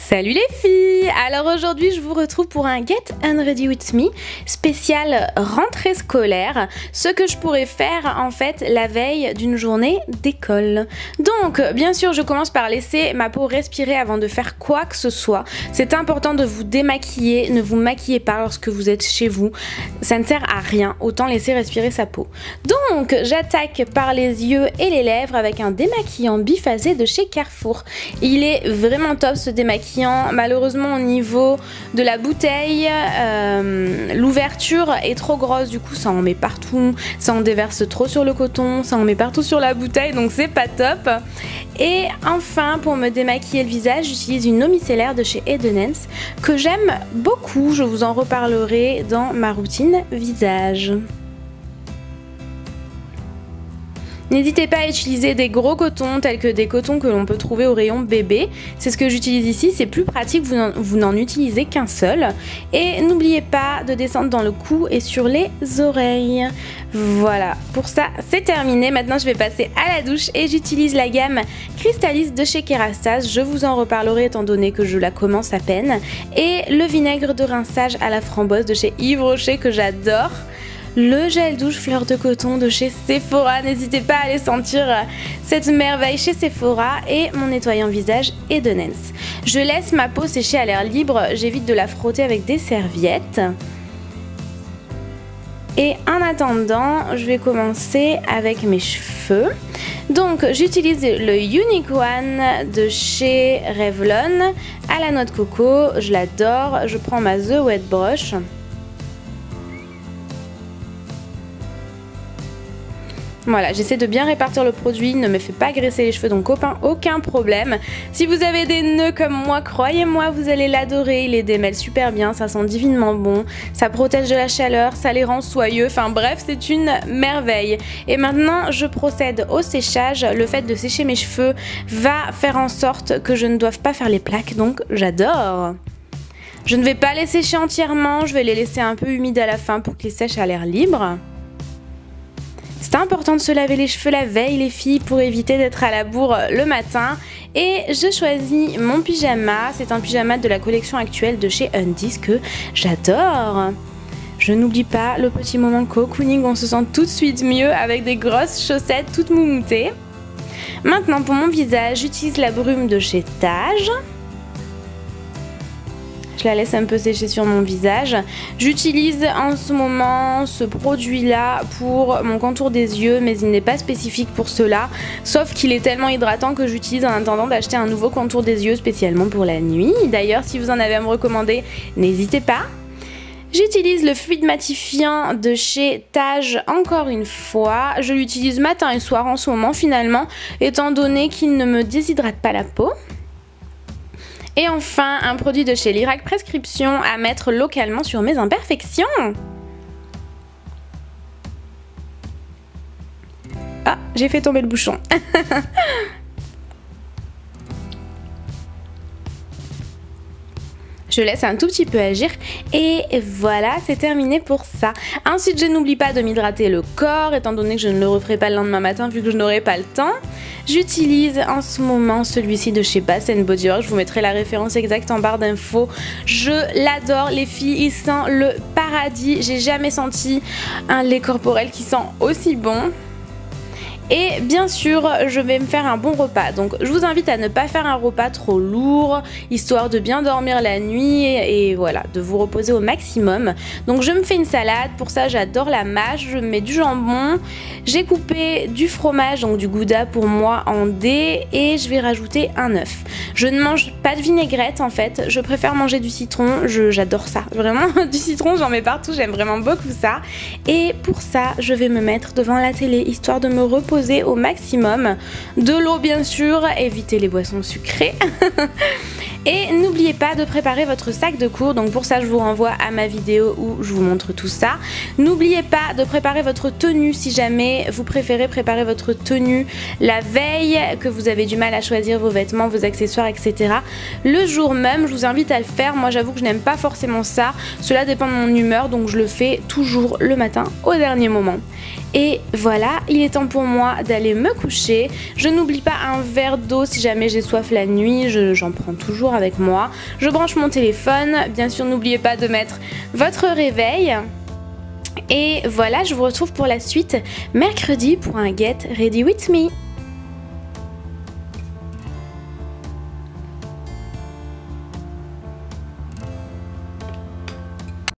Salut les filles! Alors aujourd'hui je vous retrouve pour un Get Unready With Me spécial rentrée scolaire, ce que je pourrais faire en fait la veille d'une journée d'école. Donc bien sûr je commence par laisser ma peau respirer avant de faire quoi que ce soit. C'est important de vous démaquiller, ne vous maquillez pas lorsque vous êtes chez vous, ça ne sert à rien, autant laisser respirer sa peau. Donc j'attaque par les yeux et les lèvres avec un démaquillant biphasé de chez Carrefour. Il est vraiment top ce démaquillant. Malheureusement au niveau de la bouteille, l'ouverture est trop grosse, du coup ça en met partout, ça en déverse trop sur le coton, ça en met partout sur la bouteille, donc c'est pas top. Et enfin pour me démaquiller le visage, j'utilise une eau micellaire de chez Edenens que j'aime beaucoup, je vous en reparlerai dans ma routine visage. N'hésitez pas à utiliser des gros cotons tels que des cotons que l'on peut trouver au rayon bébé. C'est ce que j'utilise ici, c'est plus pratique, vous n'en utilisez qu'un seul. Et n'oubliez pas de descendre dans le cou et sur les oreilles. Voilà, pour ça c'est terminé. Maintenant je vais passer à la douche et j'utilise la gamme Crystallis de chez Kerastase. Je vous en reparlerai étant donné que je la commence à peine. Et le vinaigre de rinçage à la framboise de chez Yves Rocher que j'adore. Le gel douche fleur de coton de chez Sephora, n'hésitez pas à aller sentir cette merveille chez Sephora, et mon nettoyant visage Edenens. Je laisse ma peau sécher à l'air libre, j'évite de la frotter avec des serviettes. Et en attendant, je vais commencer avec mes cheveux. Donc j'utilise le Unique One de chez Revlon à la noix de coco, je l'adore. Je prends ma The Wet Brush. Voilà, j'essaie de bien répartir le produit, il ne me fait pas graisser les cheveux, donc aucun problème. Si vous avez des nœuds comme moi, croyez-moi, vous allez l'adorer, il les démêle super bien, ça sent divinement bon, ça protège de la chaleur, ça les rend soyeux, enfin bref, c'est une merveille. Et maintenant, je procède au séchage. Le fait de sécher mes cheveux va faire en sorte que je ne doive pas faire les plaques, donc j'adore. Je ne vais pas les sécher entièrement, je vais les laisser un peu humides à la fin pour qu'ils sèchent à l'air libre. C'est important de se laver les cheveux la veille les filles pour éviter d'être à la bourre le matin. Et je choisis mon pyjama, c'est un pyjama de la collection actuelle de chez Undies que j'adore. Je n'oublie pas le petit moment cocooning, on se sent tout de suite mieux avec des grosses chaussettes toutes moumoutées. Maintenant pour mon visage, j'utilise la brume de chez Tage. Je la laisse un peu sécher sur mon visage. J'utilise en ce moment ce produit-là pour mon contour des yeux, mais il n'est pas spécifique pour cela, sauf qu'il est tellement hydratant que j'utilise en attendant d'acheter un nouveau contour des yeux spécialement pour la nuit. D'ailleurs, si vous en avez à me recommander, n'hésitez pas. J'utilise le fluide matifiant de chez Tage encore une fois. Je l'utilise matin et soir en ce moment finalement, étant donné qu'il ne me déshydrate pas la peau. Et enfin, un produit de chez Lirac Prescription à mettre localement sur mes imperfections. Ah, j'ai fait tomber le bouchon. Je laisse un tout petit peu agir et voilà, c'est terminé pour ça. Ensuite, je n'oublie pas de m'hydrater le corps, étant donné que je ne le referai pas le lendemain matin vu que je n'aurai pas le temps. J'utilise en ce moment celui-ci de chez Bath & Body Works, je vous mettrai la référence exacte en barre d'infos. Je l'adore les filles, il sent le paradis, j'ai jamais senti un lait corporel qui sent aussi bon. Et bien sûr, je vais me faire un bon repas. Donc je vous invite à ne pas faire un repas trop lourd, histoire de bien dormir la nuit et voilà, de vous reposer au maximum. Donc je me fais une salade, pour ça j'adore la mâche, je mets du jambon, j'ai coupé du fromage, donc du gouda pour moi en dés, et je vais rajouter un œuf. Je ne mange pas de vinaigrette en fait, je préfère manger du citron, j'adore ça, vraiment du citron j'en mets partout, j'aime vraiment beaucoup ça. Et pour ça, je vais me mettre devant la télé, histoire de me reposer au maximum. De l'eau bien sûr, évitez les boissons sucrées. Et n'oubliez pas de préparer votre sac de cours, donc pour ça je vous renvoie à ma vidéo où je vous montre tout ça. N'oubliez pas de préparer votre tenue si jamais vous préférez préparer votre tenue la veille, que vous avez du mal à choisir vos vêtements, vos accessoires, etc. Le jour même, je vous invite à le faire. Moi j'avoue que je n'aime pas forcément ça, cela dépend de mon humeur, donc je le fais toujours le matin au dernier moment. Et voilà, il est temps pour moi d'aller me coucher. Je n'oublie pas un verre d'eau si jamais j'ai soif la nuit, j'en prends toujours avec moi. Je branche mon téléphone, bien sûr n'oubliez pas de mettre votre réveil. Et voilà, je vous retrouve pour la suite mercredi pour un Get Ready With Me.